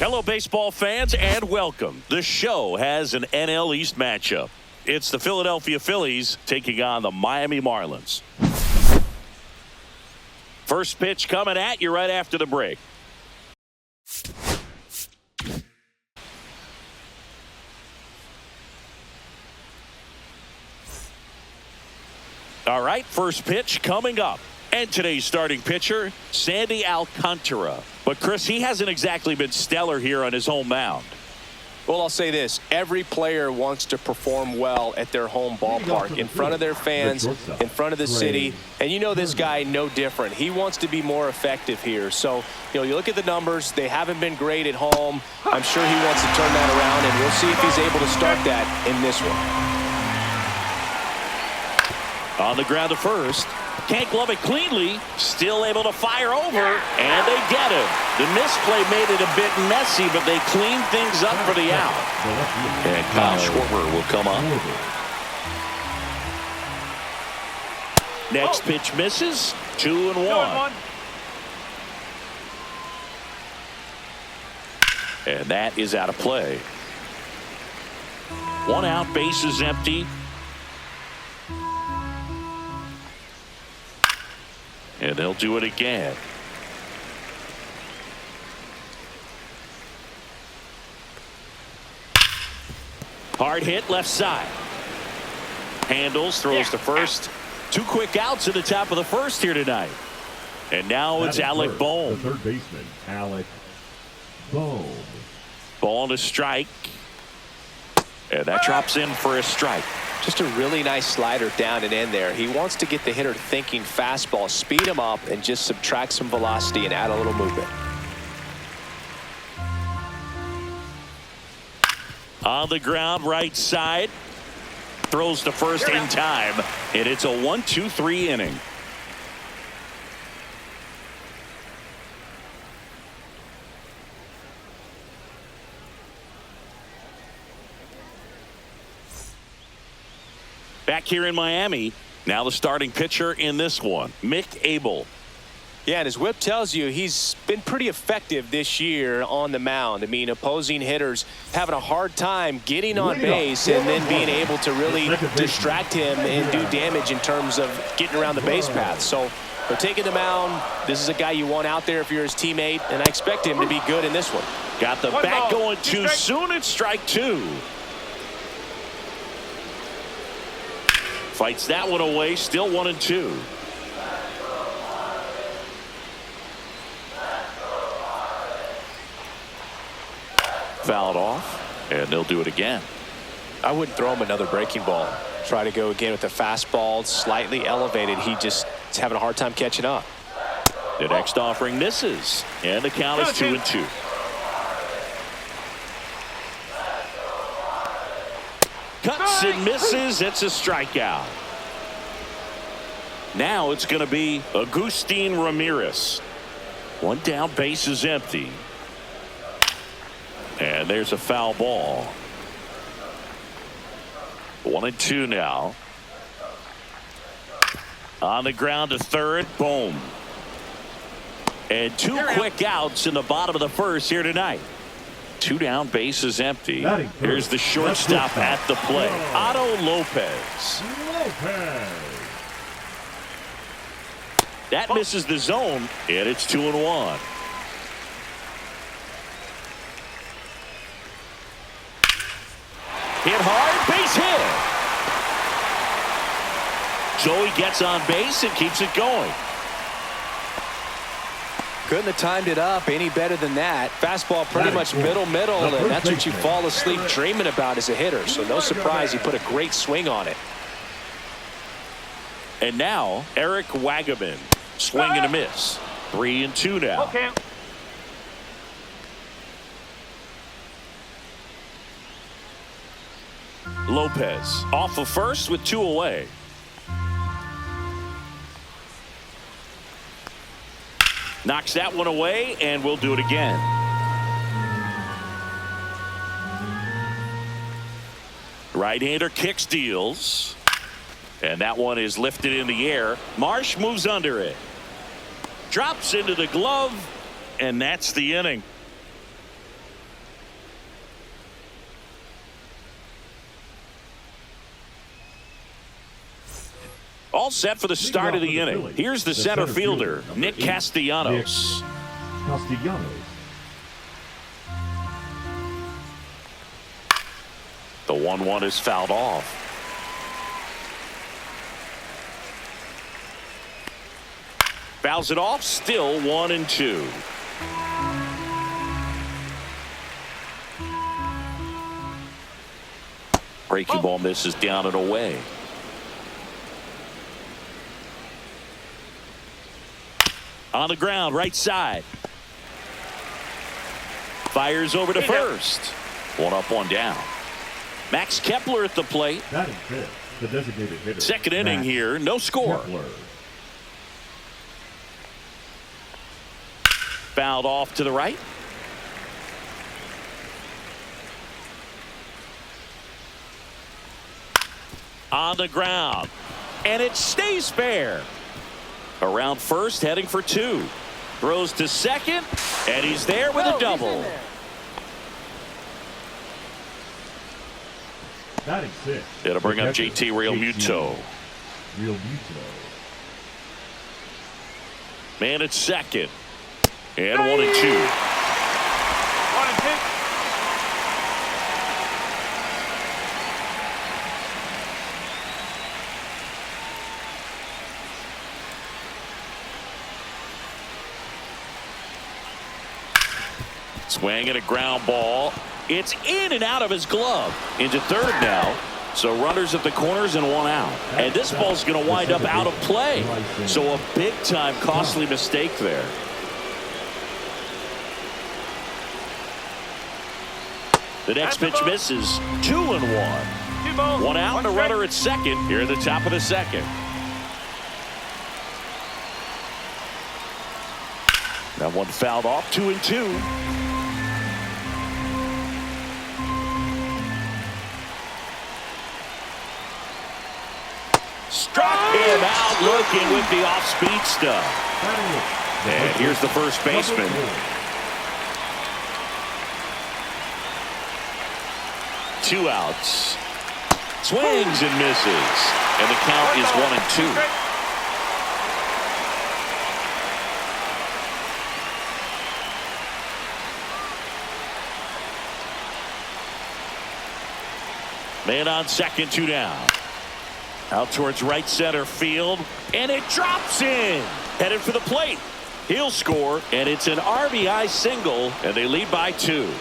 Hello, baseball fans, and welcome. The show has an NL East matchup. It's the Philadelphia Phillies taking on the Miami Marlins. First pitch coming at you right after the break. All right, first pitch coming up. And today's starting pitcher, Sandy Alcantara. But, Chris, he hasn't exactly been stellar here on his home mound. Well, I'll say this. Every player wants to perform well at their home ballpark, in front of their fans, in front of the city. And you know this guy no different. He wants to be more effective here. So, you look at the numbers. They haven't been great at home. I'm sure he wants to turn that around, and we'll see if he's able to start that in this one. On the ground to first. Can't glove it cleanly. Still able to fire over. And they get him. The misplay made it a bit messy, but they cleaned things up for the out. And Kyle Schwarber will come on. Next pitch misses. 2-1. And that is out of play. One out, bases empty. And they'll do it again. Hard hit left side. Handles, throws to first. Two quick outs at the top of the first here tonight. And now it's Alec Bohm. The third baseman, Alec Bohm. Ball to strike. And that drops in for a strike. Just a really nice slider down and in there. He wants to get the hitter thinking fastball, speed him up, and just subtract some velocity and add a little movement. On the ground, right side. Throws to first in time. And it's a 1-2-3 inning. Back here in Miami, now the starting pitcher in this one, Mick Abel. Yeah, and his whip tells you he's been pretty effective this year on the mound. I mean, opposing hitters having a hard time getting on base and then being able to really distract him and do damage in terms of getting around the base path. So they're taking the mound. This is a guy you want out there if you're his teammate, and I expect him to be good in this one. Got the bat going too soon. It's strike two. Fights that one away, still 1-2. Fouled off, and they'll do it again. I wouldn't throw him another breaking ball. Try to go again with the fastball, slightly elevated. He just is having a hard time catching up. The next offering misses, and the count is 2-2. Cuts and misses. It's a strikeout. Now it's going to be Agustin Ramirez. One down, base is empty. And there's a foul ball. 1-2 now. On the ground to third. Boom. And two quick outs in the bottom of the first here tonight. Two down, base is empty. Here's the shortstop at the plate, Otto Lopez. That misses the zone, and it's 2-1. Hit hard, base hit. Joey gets on base and keeps it going. Couldn't have timed it up any better than that. Fastball pretty much middle, and that's what you fall asleep dreaming about as a hitter. So no surprise he put a great swing on it. And now Eric Wagaman, swing and a miss. 3-2 now. Okay. Lopez off of first with two away. Knocks that one away, and we'll do it again. Right-hander kicks, deals. And that one is lifted in the air. Marsh moves under it. Drops into the glove, and that's the inning. All set for the start of the inning. Here's the center fielder, Nick Castellanos. Castellanos. The 1-1 is fouled off. Fouls it off, still 1-2. Breaking ball misses down and away. On the ground, right side. Fires over to first. One up, one down. Max Kepler at the plate. Batting fifth, the designated hitter. Second inning here, no score. Kepler. Fouled off to the right. On the ground. And it stays fair. Around first, heading for two. Throws to second, and he's there with a double. Batting sixth. It'll bring up JT Realmuto. Realmuto. Man at second. And 1-2. 1-2. Swing and a ground ball. It's in and out of his glove. Into third now. So runners at the corners and one out. And this ball's going to wind up out of play. So a big-time costly mistake there. The next pitch misses. 2-1. One out and a runner at second here at the top of the second. That one fouled off. 2-2. Struck him out looking with the off-speed stuff. And here's the first baseman. Two outs. Swings and misses. And the count is 1-2. Man on second, two down. Out towards right center field, and it drops in. Headed for the plate. He'll score, and it's an RBI single, and they lead by 2.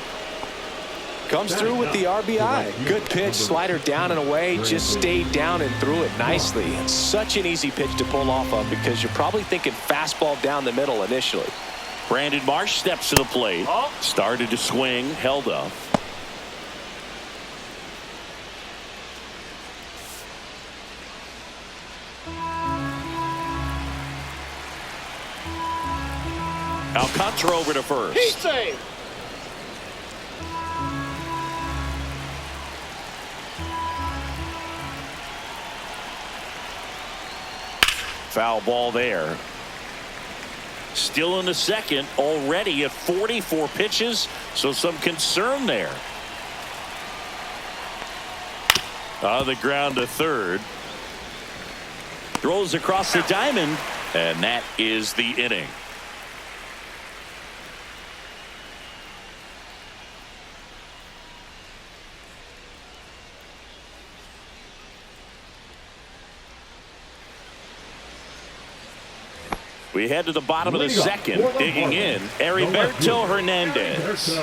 Comes through with the RBI. Good pitch, slider down and away, just stayed down and threw it nicely. It's such an easy pitch to pull off of because you're probably thinking fastball down the middle initially. Brandon Marsh steps to the plate. Started to swing, held up. Alcantara over to first. He's safe. Foul ball there. Still in the second, already at 44 pitches, so some concern there. On the ground to third. Throws across the diamond, and that is the inning. We head to the bottom of the second. Digging in, Heriberto Hernandez.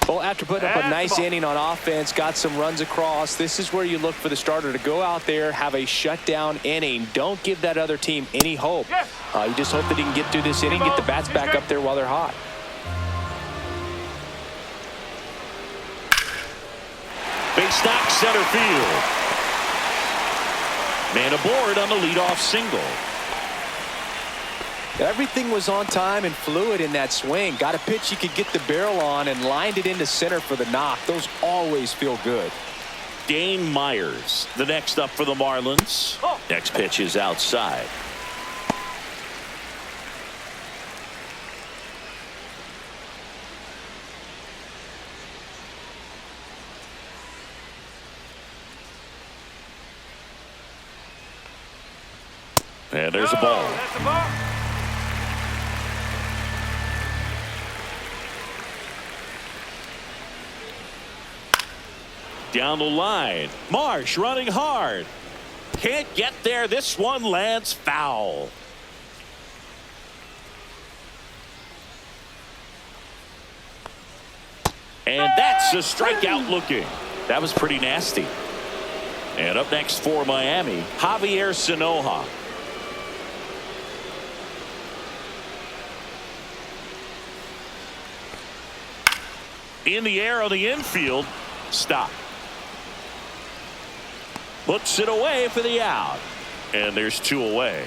Well, after putting up a nice inning on offense, got some runs across, this is where you look for the starter to go out there, have a shutdown inning. Don't give that other team any hope. You just hope that he can get through this inning, get the bats back up there while they're hot. Base knock center field. Man aboard on the leadoff single. Everything was on time and fluid in that swing. Got a pitch he could get the barrel on and lined it into center for the knock. Those always feel good. Dane Myers, the next up for the Marlins. Next pitch is outside. And there's a ball. That's a ball. Down the line. Marsh running hard. Can't get there. This one lands foul. And that's a strikeout looking. That was pretty nasty. And up next for Miami, Javier Sanoja. In the air on the infield. Stop. Puts it away for the out. And there's 2 away.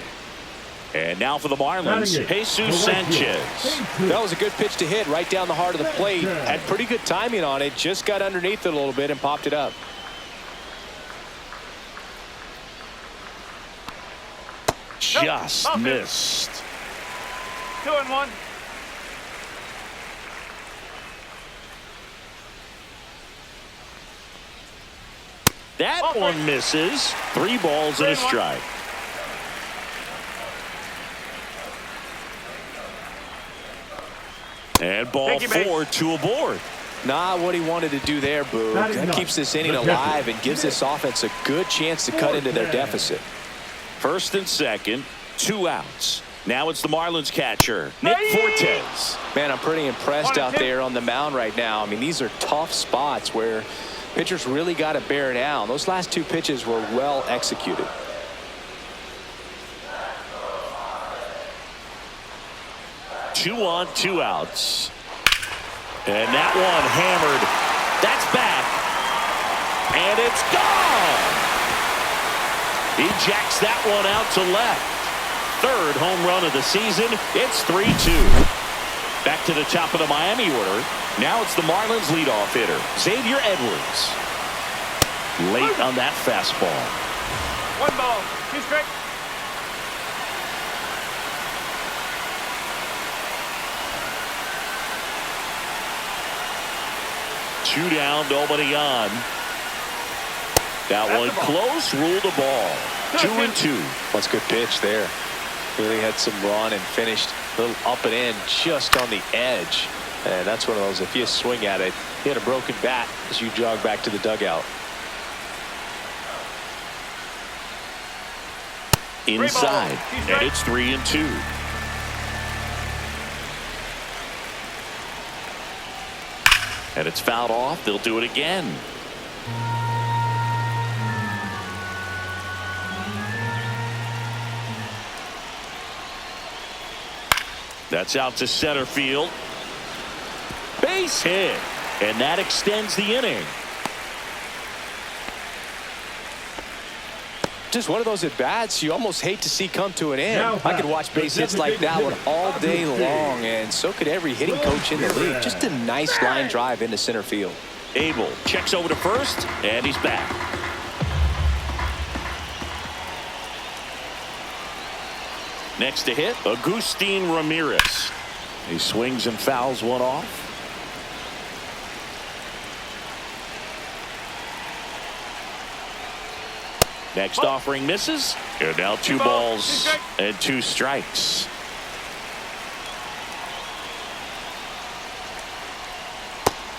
And now for the Marlins, Jesus Sanchez. That was a good pitch to hit right down the heart of the plate. Had pretty good timing on it. Just got underneath it a little bit and popped it up. Just missed. 2-1. That one misses. 3 balls and a strike. And ball 4, 2 aboard. Not what he wanted to do there, Boo. That keeps this inning alive and gives this offense a good chance to cut into their deficit. First and second, 2 outs. Now it's the Marlins catcher, Nick Fortes. Man, I'm pretty impressed out there on the mound right now. I mean, these are tough spots where pitchers really got to bear down. Those last 2 pitches were well executed. Two on, 2 outs. And that one hammered. That's back. And it's gone. He jacks that one out to left. 3rd home run of the season. It's 3-2. Back to the top of the Miami order. Now it's the Marlins leadoff hitter, Xavier Edwards. Late on that fastball. 1 ball, 2 strikes. Two down, nobody on. That one close, ruled the ball. 2-2. That's a good pitch there. Really had some run and finished a little up and in just on the edge. And that's one of those, if you swing at it, hit a broken bat as you jog back to the dugout. Inside, and it's 3-2. And it's fouled off. They'll do it again. That's out to center field. Base hit. And that extends the inning. Just one of those at-bats you almost hate to see come to an end. I could watch base hits like that one all day long, and so could every hitting coach in the league. Just a nice line drive into center field. Abel checks over to first, and he's back. Next to hit, Agustin Ramirez. He swings and fouls one off. Next offering misses. And now 2 balls and 2 strikes.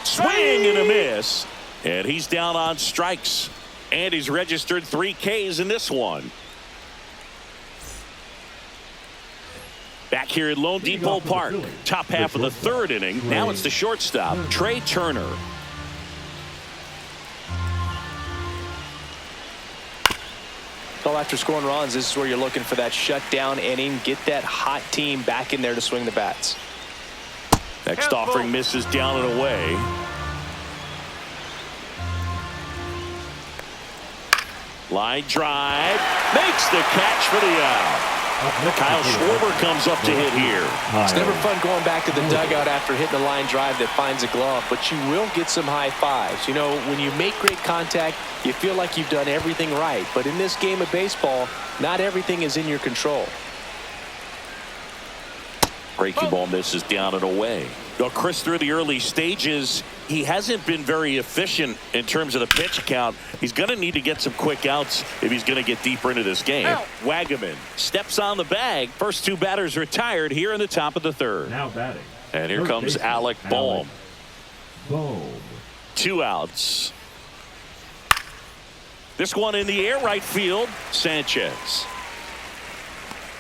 Swing and a miss. And he's down on strikes. And he's registered 3 Ks in this one. Back here at Lone Depot Park. Top half of the 3rd inning. Now it's the shortstop, Trey Turner. Well, after scoring runs, this is where you're looking for that shutdown inning. Get that hot team back in there to swing the bats. Next offering misses down and away. Line drive. Makes the catch for the out. Kyle Schwarber comes up to hit here. It's never fun going back to the dugout after hitting a line drive that finds a glove, but you will get some high fives. You know, when you make great contact, you feel like you've done everything right. But in this game of baseball, not everything is in your control. Breaking ball misses down and away. Well, Chris, through the early stages, he hasn't been very efficient in terms of the pitch count. He's going to need to get some quick outs if he's going to get deeper into this game. Wagaman steps on the bag. First two batters retired here in the top of the third. Now batting. And here comes Alec Bohm. Bohm. 2 outs. This one in the air, right field, Sanchez.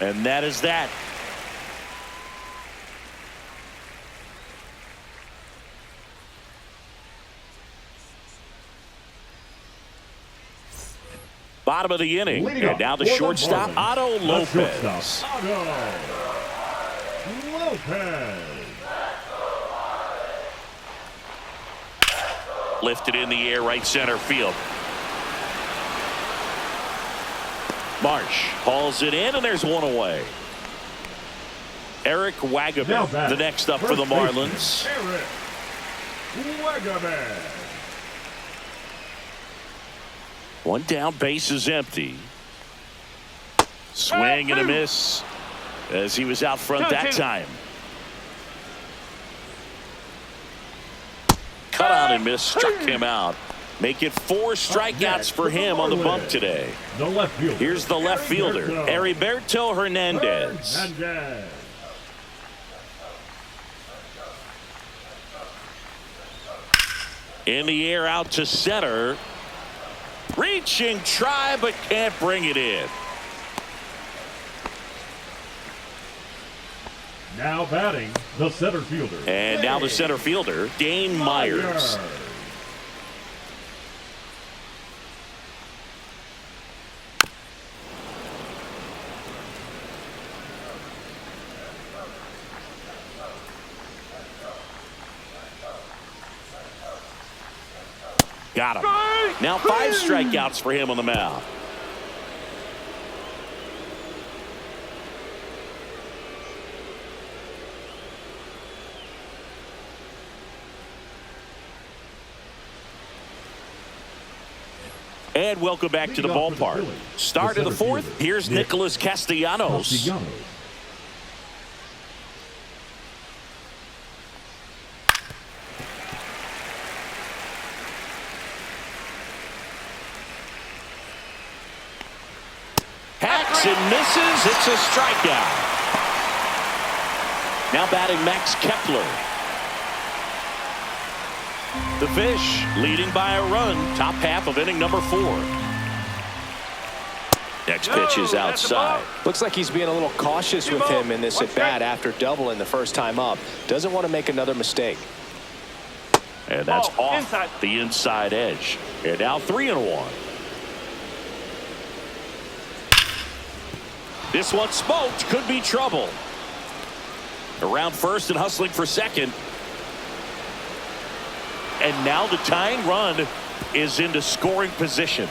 And that is that. Bottom of the inning. And now the shortstop, Otto Lopez. Otto Lopez. Lifted in the air, right center field. Marsh hauls it in, and there's one away. Eric Wagaman, the next up for the Marlins. Eric Wagaman. One down, base is empty. Swing and a miss as he was out front that time. Cut on and miss, struck him out. Make it 4 strikeouts for him on the bump today. The left fielder. Here's the left fielder, Heriberto Hernandez. In the air, out to center. Reaching, try, but can't bring it in. Now batting, the center fielder. And now the center fielder, Dane Myers. Got him. Now 5 strikeouts for him on the mound. And welcome back to the ballpark. Start of the 4th. Here's Nicholas Castellanos. Hacks and misses. It's a strikeout. Now batting Max Kepler. The Fish leading by a run. Top half of inning number 4. Next pitch is outside. Looks like he's being a little cautious with him in this at bat after doubling the first time up. Doesn't want to make another mistake. And that's off the inside edge. And now 3-1. This one smoked. Could be trouble. Around first and hustling for second. And now the tying run is into scoring position.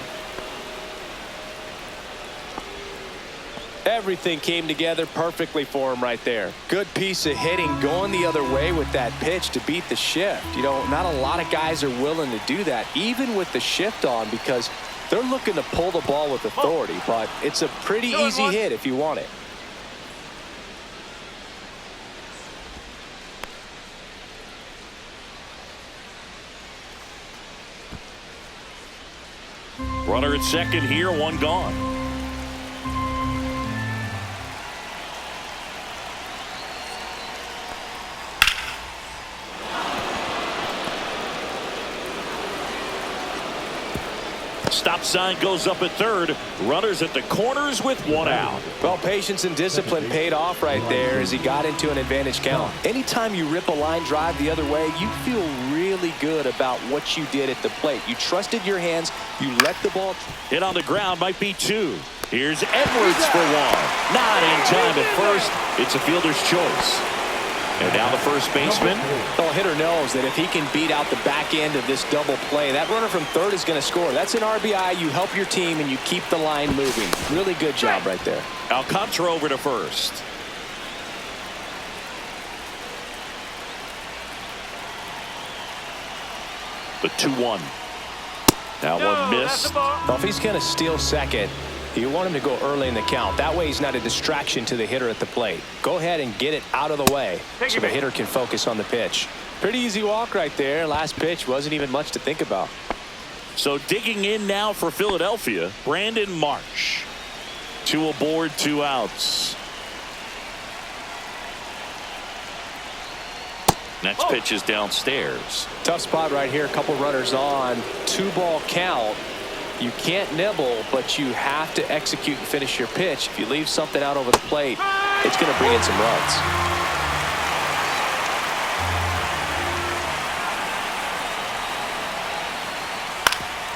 Everything came together perfectly for him right there. Good piece of hitting going the other way with that pitch to beat the shift. You know, not a lot of guys are willing to do that, even with the shift on, because they're looking to pull the ball with authority, but it's a pretty easy hit if you want it. Runner at second here, one gone. Stop sign goes up at third. Runners at the corners with 1 out. Well, patience and discipline paid off right there as he got into an advantage count. Anytime you rip a line drive the other way, you feel really good about what you did at the plate. You trusted your hands. You let the ball hit on the ground, might be 2. Here's Edwards for 1. Not in time at first. It's a fielder's choice. And now the first baseman. Well, hitter knows that if he can beat out the back end of this double play, that runner from third is going to score. That's an RBI. You help your team and you keep the line moving. Really good job right there. Alcantara over to first. The 2-1. Now one miss. Well, if he's going to steal second, You want him to go early in the count. That way he's not a distraction to the hitter at the plate. Go ahead and get it out of the way so the hitter can focus on the pitch. Pretty easy walk right there. Last pitch wasn't even much to think about. So digging in now for Philadelphia, Brandon Marsh. 2 aboard, 2 outs. Next pitch is downstairs. Tough spot right here. A couple runners on. 2-ball count. You can't nibble, but you have to execute and finish your pitch. If you leave something out over the plate, it's going to bring in some runs.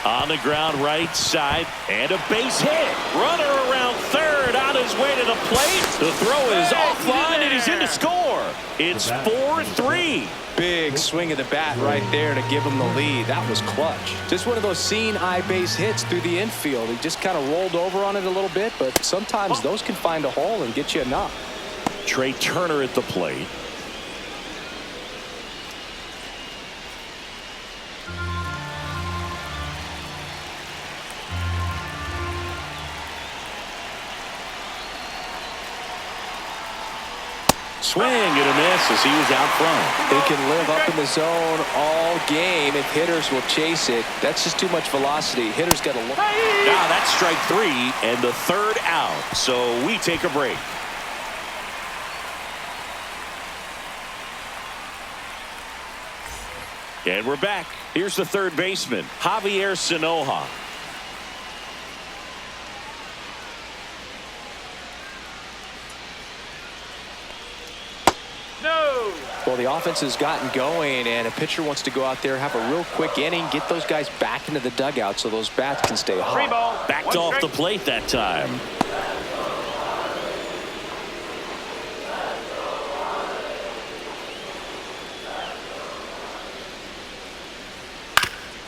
On the ground right side, and a base hit. Runner around third, on his way to the plate. The throw is offline, and he's in to score. It's 4-3. Big swing of the bat right there to give him the lead. That was clutch. Just one of those seeing eye base hits through the infield. He just kind of rolled over on it a little bit, but sometimes those can find a hole and get you a knock. Trey Turner at the plate. Swing and a miss as he was out front. They can live up in the zone all game if hitters will chase it. That's just too much velocity. Hitters got to look. Now that's strike 3 and the 3rd out. So we take a break. And we're back. Here's the 3rd baseman, Javier Sanoja. Well, the offense has gotten going, and a pitcher wants to go out there, have a real quick inning, get those guys back into the dugout so those bats can stay hot. Backed off the plate that time.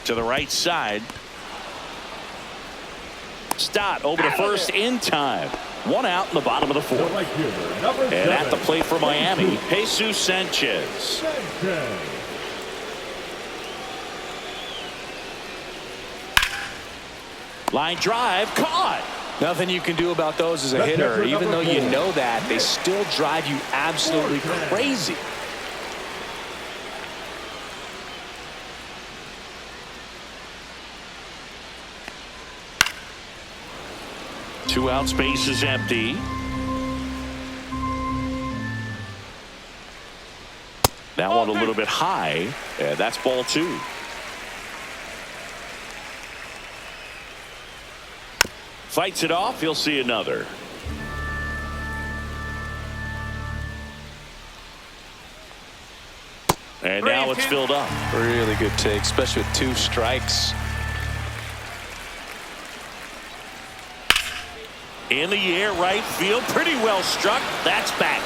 To the right side. Stott over to first in time. 1 out in the bottom of the 4th. Right fielder, And at the plate for Miami, Jesus Sanchez. Line drive, caught. Nothing you can do about those as a hitter. Even though you know that, they still drive you absolutely crazy. Two out, space is empty. That one a little bit high, and that's ball 2. Fights it off, he'll see another. And now it's filled up. Really good take, especially with 2 strikes. In the air, right field, pretty well struck. That's back.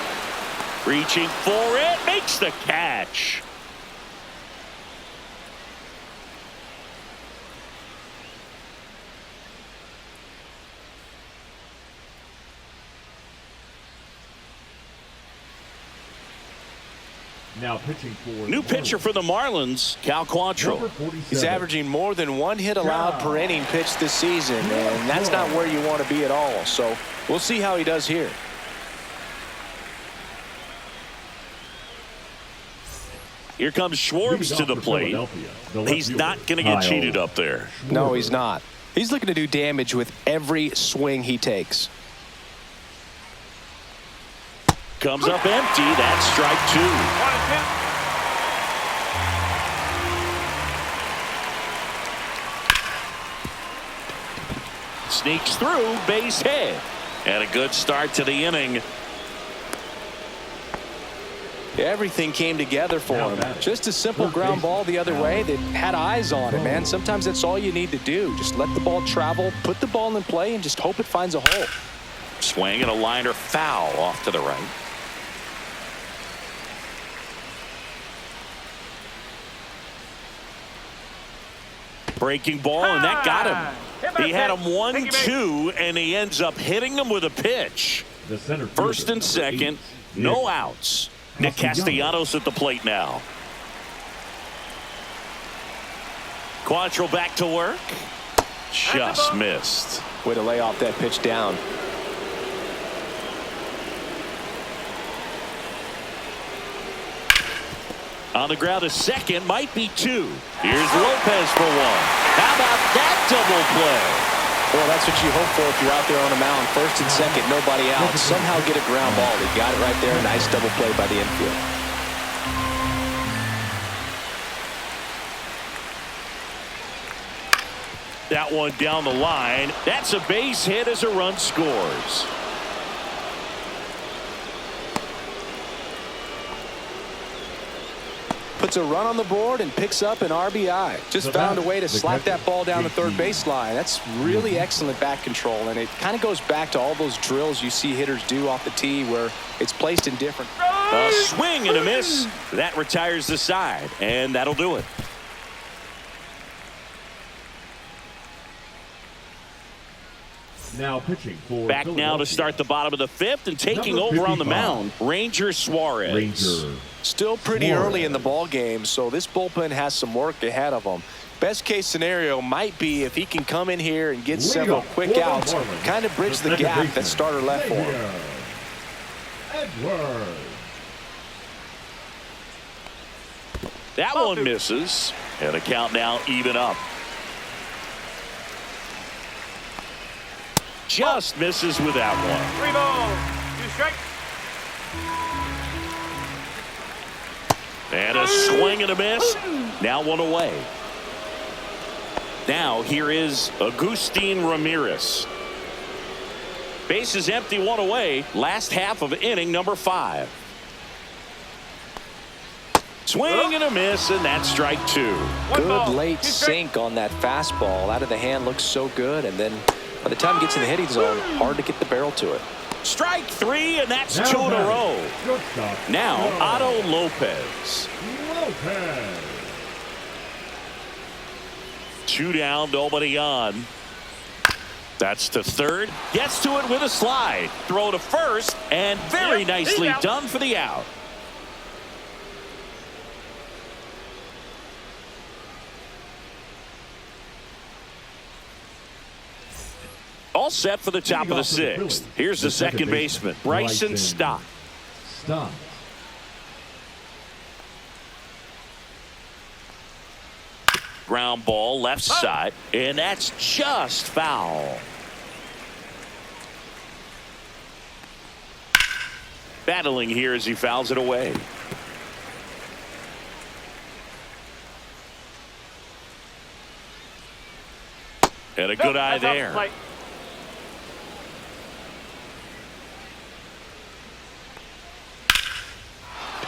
Reaching for it, makes the catch. Now pitching for New pitcher for the Marlins, Cal Quantrill. He's averaging more than 1 hit allowed per inning pitched this season, and that's not where you want to be at all. So we'll see how he does here. Here comes Schwartz to the plate. He's not going to get cheated up there. No, he's not. He's looking to do damage with every swing he takes. Comes up empty. That's strike 2. Sneaks through, base hit. And a good start to the inning. Everything came together for him. Just a simple ground ball the other way that had eyes on it, man. Sometimes that's all you need to do. Just let the ball travel, put the ball in play, and just hope it finds a hole. Swing and a liner foul off to the right. Breaking ball, and that got him. He had him 1-2, and he ends up hitting him with a pitch. First and second, no outs. Nick Castellanos at the plate now. Quantrill back to work. Just missed. Way to lay off that pitch down. On the ground, a second, might be two. Here's Lopez for one. How about that double play? Well, that's what you hope for if you're out there on the mound. First and second, nobody out. Somehow get a ground ball. He got it right there. Nice double play by the infield. That one down the line. That's a base hit as a run scores. Puts a run on the board and picks up an RBI. Just found a way to slap that ball down the third baseline. That's really excellent back control, and it kind of goes back to all those drills you see hitters do off the tee where it's placed in different. A swing and a miss. That retires the side, and that'll do it. Now pitching for Back now to start the bottom of the fifth and taking over on the mound, Ranger Suarez. Still pretty early in the ball game, so this bullpen has some work ahead of them. Best case scenario might be if he can come in here and get several quick outs, kind of bridge the gap that starter left for him. That one misses, and the count now even up. Just misses with that one. 3 balls, 2 strikes. And a swing and a miss. Now one away. Now here is Agustin Ramirez. Base is empty, one away. Last half of inning number 5. Swing and a miss, and that's strike 2. Good late sink on that fastball. Out of the hand looks so good, and then by the time it gets in the hitting zone, hard to get the barrel to it. Strike 3, and that's 2 in a row. Now Otto Lopez. 2 down, nobody on. That's to third. Gets to it with a slide. Throw to first, and very nicely done for the out. All set for the top of the 6th. Here's the second baseman, Bryson Stott. Ground ball left side, and that's just foul. Battling here as he fouls it away. And a good eye there.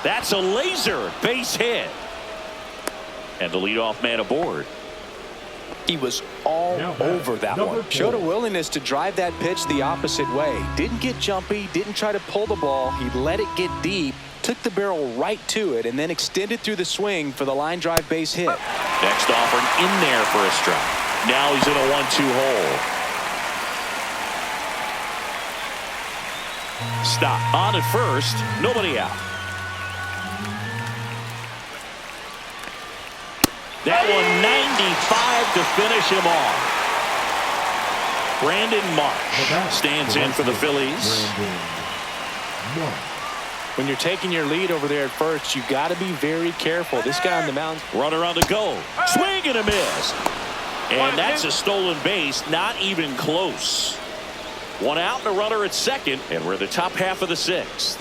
That's a laser base hit. And the leadoff man aboard. He was all over that one. Showed a willingness to drive that pitch the opposite way. Didn't get jumpy, didn't try to pull the ball. He let it get deep, took the barrel right to it, and then extended through the swing for the line drive base hit. Next offering in there for a strike. Now he's in a 1-2 hole. Stop on at first, nobody out. That one 95 to finish him off. Brandon Marsh stands in for the Phillies. When you're taking your lead over there at first, you got to be very careful. This guy on the mound. Runner on the go. Swing and a miss. And that's a stolen base. Not even close. 1 out and a runner at second. And we're the top half of the 6th.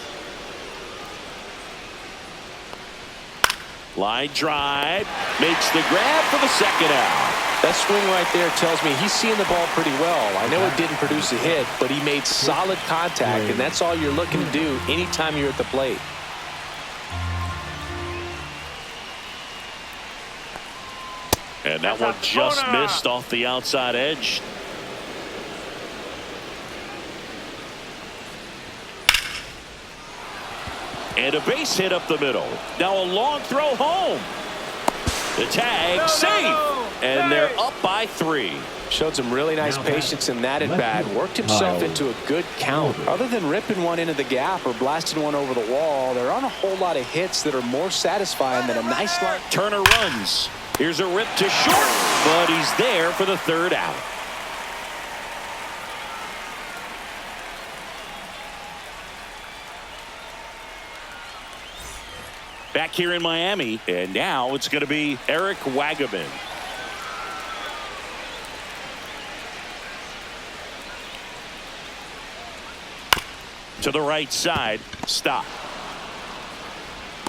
Line drive, makes the grab for the second out. That swing right there tells me he's seeing the ball pretty well. I know it didn't produce a hit, but he made solid contact, and that's all you're looking to do anytime you're at the plate. And that one just missed off the outside edge. And a base hit up the middle. Now a long throw home. The tag safe. And they're up by 3. Showed some really nice patience in that at bat. Worked himself into a good count. Other than ripping one into the gap or blasting one over the wall, there aren't a whole lot of hits that are more satisfying than a nice line. Turner runs. Here's a rip to short, but he's there for the third out. Back here in Miami, and now it's going to be Eric Wagaman. To the right side, stop.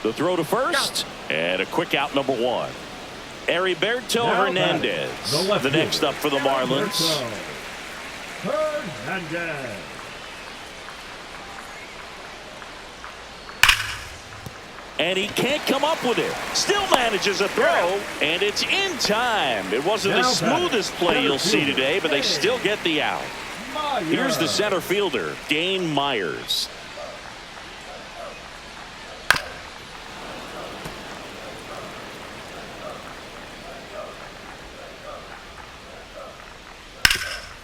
The throw to first, and a quick out, number one. Heriberto Hernandez, the next up for the Marlins. Hernandez. And he can't come up with it. Still manages a throw, and it's in time. It wasn't the smoothest play you'll see today, but they still get the out. Here's the center fielder, Dane Myers.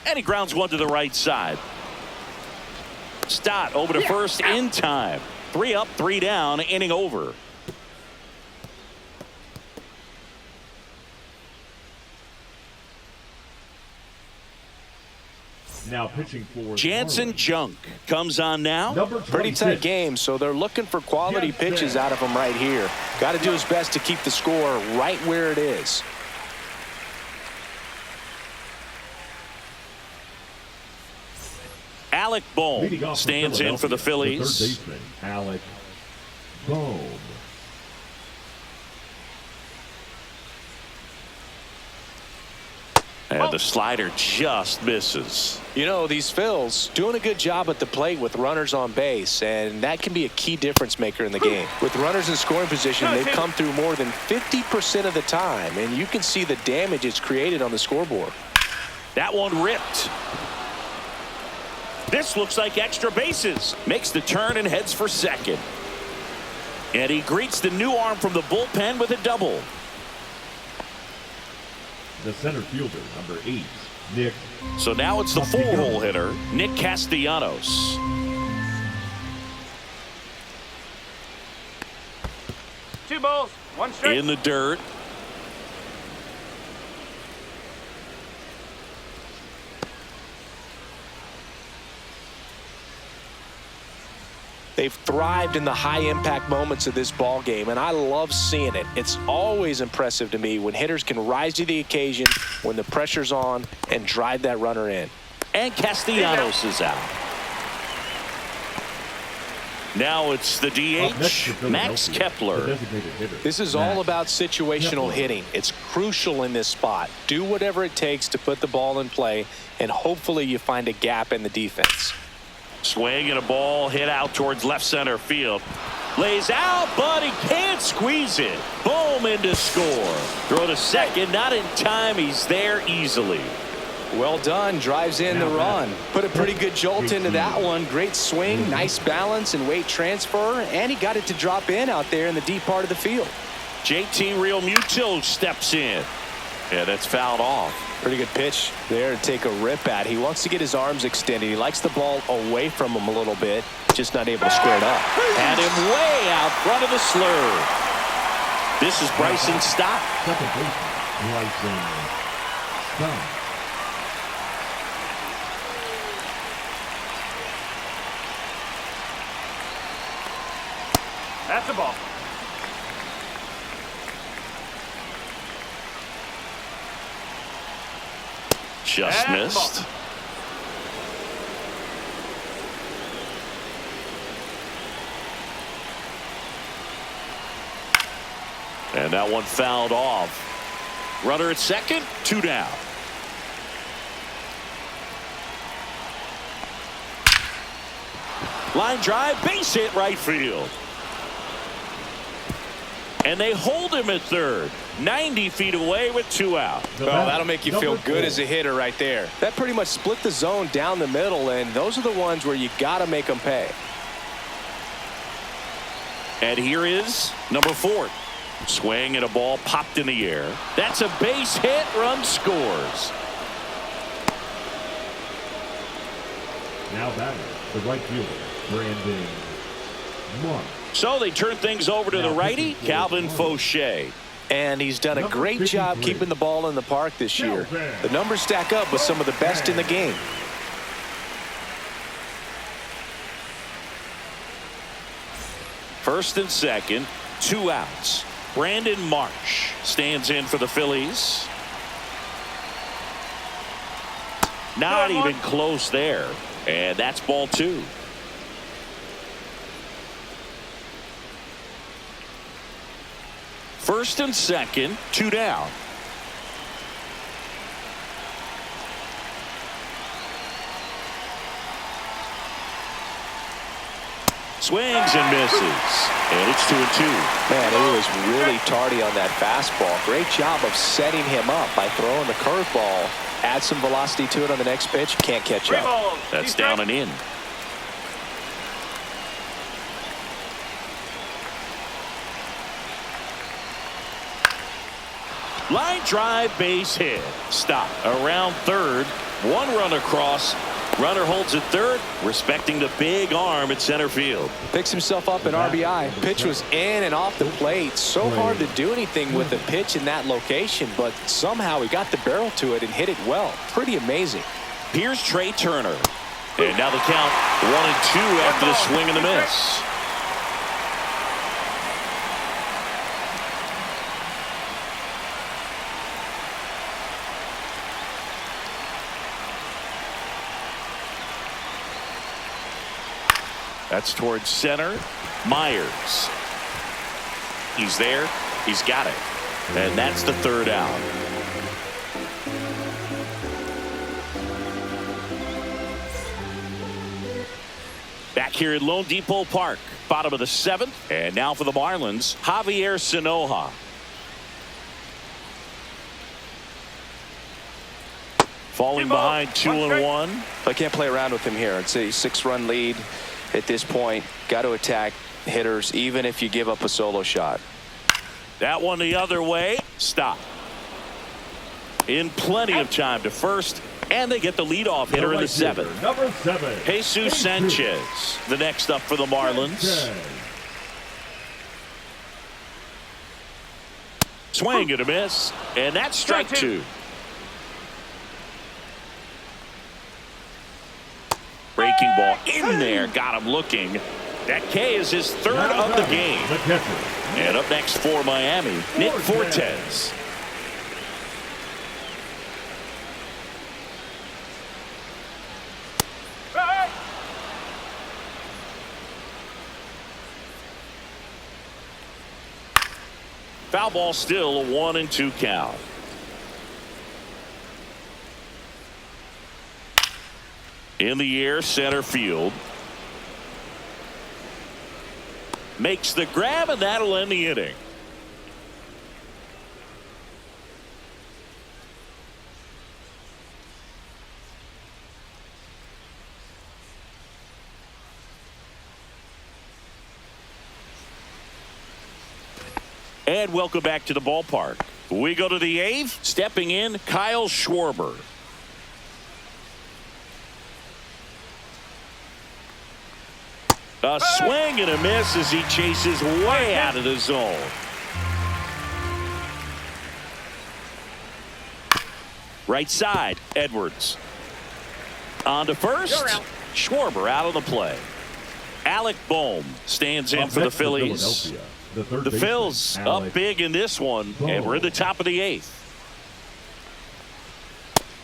And he grounds one to the right side. Stott over to first in time. 3 up, 3 down, inning over. Now pitching for Jansen Junk comes on now. Pretty tight game, so they're looking for quality pitches out of him right here. Got to do his best to keep the score right where it is. Alec Bohm stands in for the Phillies. The third baseman, Alec Bohm. And the slider just misses. You know, these Phils doing a good job at the plate with runners on base, and that can be a key difference maker in the game. With runners in scoring position, they've come through more than 50% of the time, and you can see the damage it's created on the scoreboard. That one ripped. This looks like extra bases. Makes the turn and heads for second. And he greets the new arm from the bullpen with a double. The center fielder, number 8, Nick. So now it's the 4-hole hitter, Nick Castellanos. Two balls, one strike. In the dirt. They've thrived in the high-impact moments of this ball game, and I love seeing it. It's always impressive to me when hitters can rise to the occasion when the pressure's on and drive that runner in. And Castellanos is out. Now it's the DH, Max Kepler. This is all about situational hitting. It's crucial in this spot. Do whatever it takes to put the ball in play, and hopefully you find a gap in the defense. Swing and a ball hit out towards left center field. Lays out, but he can't squeeze it. Boom, in to score. Throw to second, not in time. He's there easily. Well done. Drives in the run. Put a pretty good jolt into that one. Great swing, nice balance and weight transfer, and he got it to drop in out there in the deep part of the field. JT Realmuto steps in. Yeah, that's fouled off. Pretty good pitch there to take a rip at. He wants to get his arms extended. He likes the ball away from him a little bit, just not able to square it up. Had him way out front of the slur. This is Bryson Stott. Second baseman, Bryson Stott. That's a ball. Just missed. And that one fouled off. Runner at second, 2 down. Line drive, base hit right field. And they hold him at third. 90 feet away with 2 out. Oh, that'll make you feel good as a hitter right there. That pretty much split the zone down the middle, and those are the ones where you got to make them pay. And here is number 4. Swing and a ball popped in the air. That's a base hit. Run scores. Now batting, the right fielder, Brandon Mark. So they turn things over to the righty, Calvin Fauché. And he's done a great job keeping the ball in the park this year. The numbers stack up with some of the best in the game. First and second, 2 outs. Brandon Marsh stands in for the Phillies. Not even close there. And that's ball 2. First and second, 2 down. Swings and misses. And it's 2-2. Man, he was really tardy on that fastball. Great job of setting him up by throwing the curveball. Add some velocity to it on the next pitch. Can't catch up. That's down and in. Line drive, base hit. Stop. Around third. 1 run across. Runner holds at third, respecting the big arm at center field. Picks himself up an RBI. Pitch was in and off the plate. So hard to do anything with the pitch in that location, but somehow he got the barrel to it and hit it well. Pretty amazing. Here's Trey Turner. And now the count 1-2 after the swing and the miss. That's towards center. Myers. He's there. He's got it. And that's the 3rd out. Back here at Lone Depot Park. Bottom of the 7th. And now for the Marlins, Javier Sanoja. Falling behind 2-1. I can't play around with him here. It's a 6-run lead. At this point, got to attack hitters even if you give up a solo shot. That one the other way. Stop. In plenty of time to first, and they get the leadoff hitter in the 7th. Number 7. Jesus Sanchez, the next up for the Marlins. Swing and a miss, and that's strike 2. Breaking ball in there, got him looking. That K is his 3rd of the game. And up next for Miami, Nick Fortes. Foul ball, still a 1-2 count. In the air, center field. Makes the grab, and that'll end the inning. And welcome back to the ballpark. We go to the 8th. Stepping in, Kyle Schwarber. A swing and a miss as he chases way out of the zone. Right side, Edwards. On to first. Schwarber out on the play. Alec Bohm stands in for the Phillies. The Phils up big in this one, and we're in the top of the 8th.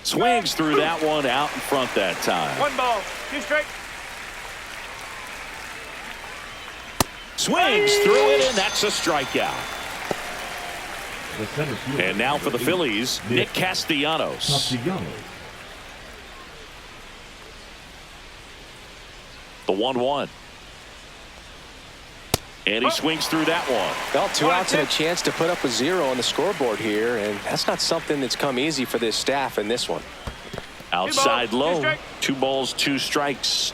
Swings through that one out in front that time. 1 ball, 2 strikes. Swings through it, and that's a strikeout. And now for the Phillies, Nick Castellanos. The 1-1. And he swings through that one. Well, 2 outs and a chance to put up a 0 on the scoreboard here, and that's not something that's come easy for this staff in this one. Outside low. 2 balls, 2 strikes.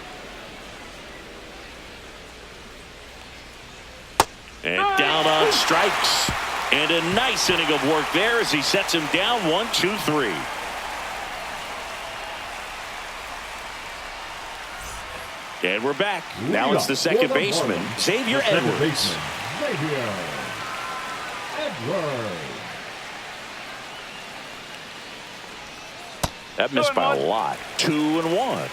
And down on strikes. And a nice inning of work there as he sets him down 1-2-3. And we're back. Now it's the second baseman, Xavier Edwards. Edwards. That missed by a lot. 2-1.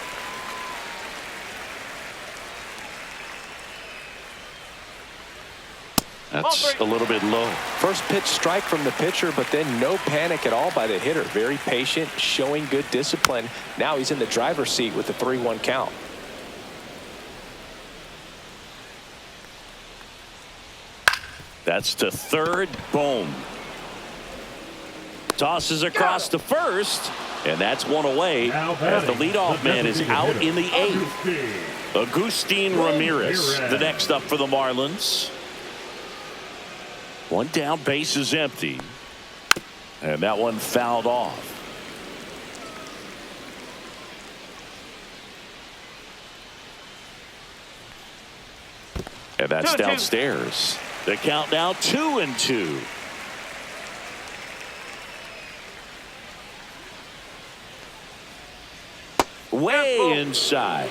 That's a little bit low. First pitch strike from the pitcher, but then no panic at all by the hitter. Very patient, showing good discipline. Now he's in the driver's seat with the 3-1 count. That's to third. Boom. Tosses across to first, and that's one away as the leadoff man is out in the 8th. Agustin Ramirez, the next up for the Marlins. One down, base is empty, and that one fouled off. And that's downstairs. The count now 2-2. Way inside.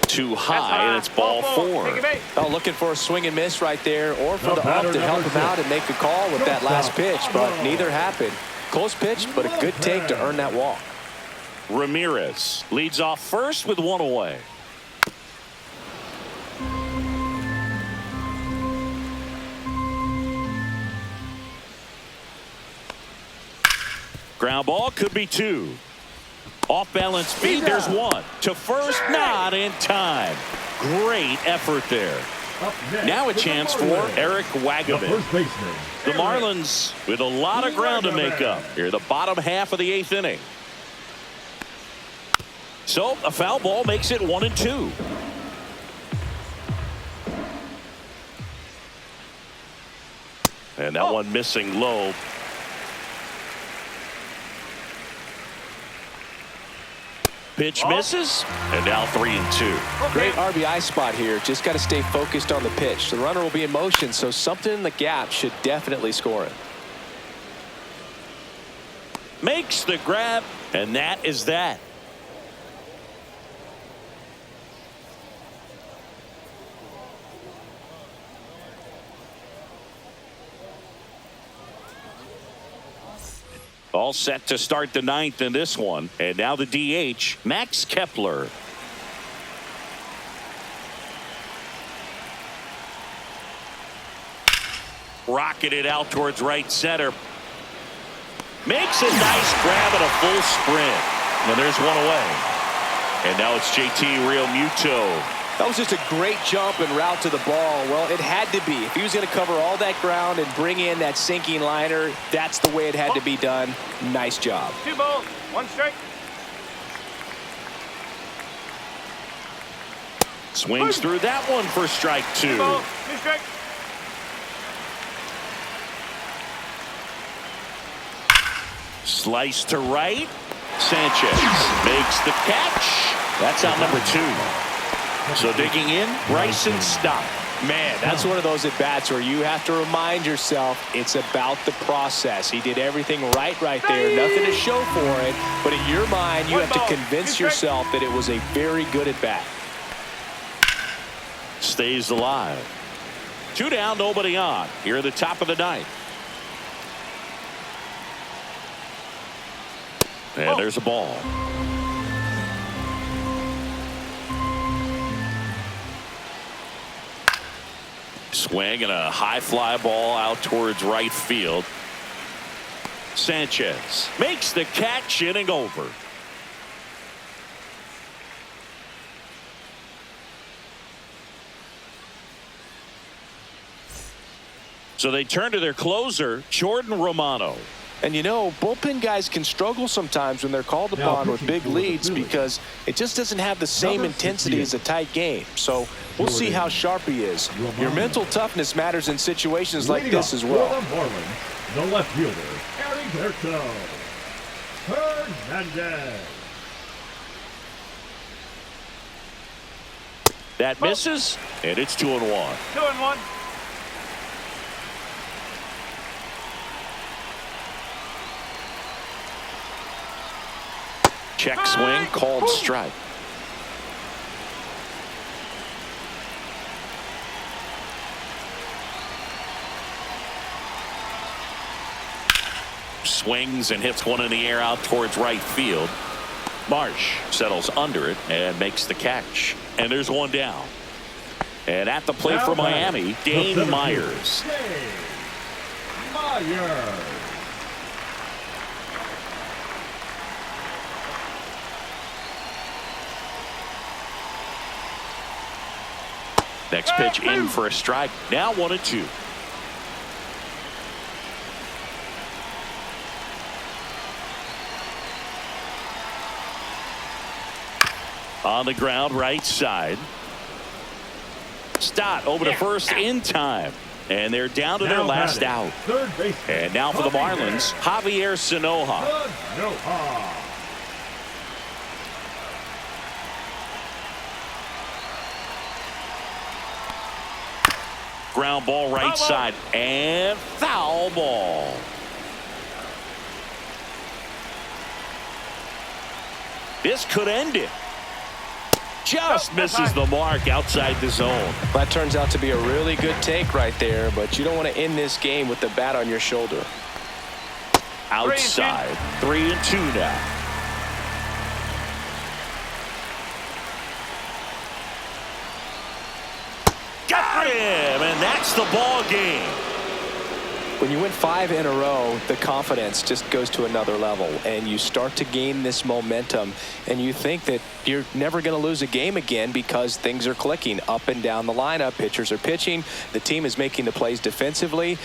Too high, and it's ball 4. Oh, looking for a swing and miss right there, or for the ump to help him out and make a call with that last pitch, but neither happened. Close pitch, but a good take to earn that walk. Ramirez leads off first with one away. Ground ball, could be 2. Off balance speed, there's 1. To first, not in time. Great effort there. Now a chance for Eric Wagaman. The Marlins with a lot of ground to make up here, the bottom half of the 8th inning. So a foul ball makes it 1-2. And that one missing low. Pitch misses, and now 3-2. Great RBI spot here. Just got to stay focused on the pitch. The runner will be in motion, so something in the gap should definitely score it. Makes the grab, and that is that. All set to start the 9th in this one. And now the DH, Max Kepler. Rocketed out towards right center. Makes a nice grab and a full sprint. And there's one away. And now it's JT Realmuto. That was just a great jump and route to the ball. Well, it had to be. If he was going to cover all that ground and bring in that sinking liner, that's the way it had to be done. Nice job. 2 balls, 1 strike. Swings through that one for strike 2. 2 balls, 2 strikes. Slice to right. Sanchez makes the catch. That's out number 2. So digging in, Bryson Stott. Man, that's one of those at-bats where you have to remind yourself it's about the process. He did everything right there. Nothing to show for it. But in your mind, you have to convince yourself that it was a very good at-bat. Stays alive. 2 down, nobody on. Here at the top of the 9th. And there's a ball. Swing and a high fly ball out towards right field. Sanchez makes the catch, inning over. So they turn to their closer, Jordan Romano. And you know, bullpen guys can struggle sometimes when they're called upon with big leads because it just doesn't have the same intensity as a tight game. So we'll see how sharp he is. Your mental toughness matters in situations like this as well. The left fielder, Heriberto Hernandez. That misses, and it's 2-1. 2-1. Check swing, called strike. Swings and hits one in the air out towards right field. Marsh settles under it and makes the catch. And there's one down. And at the plate for Miami, Dane Myers. Next pitch in for a strike. Now 1-2. On the ground, right side. Stott over to first in time. And they're down to their last out. And now for the Marlins, Javier Sanoja. Ground ball right side and foul ball. This could end it. Just misses the mark outside the zone. That turns out to be a really good take right there, but you don't want to end this game with the bat on your shoulder. Outside, 3-2 now. Got him, and that's the ball game. When you win 5 in a row, the confidence just goes to another level, and you start to gain this momentum, and you think that you're never going to lose a game again because things are clicking up and down the lineup. Pitchers are pitching. The team is making the plays defensively.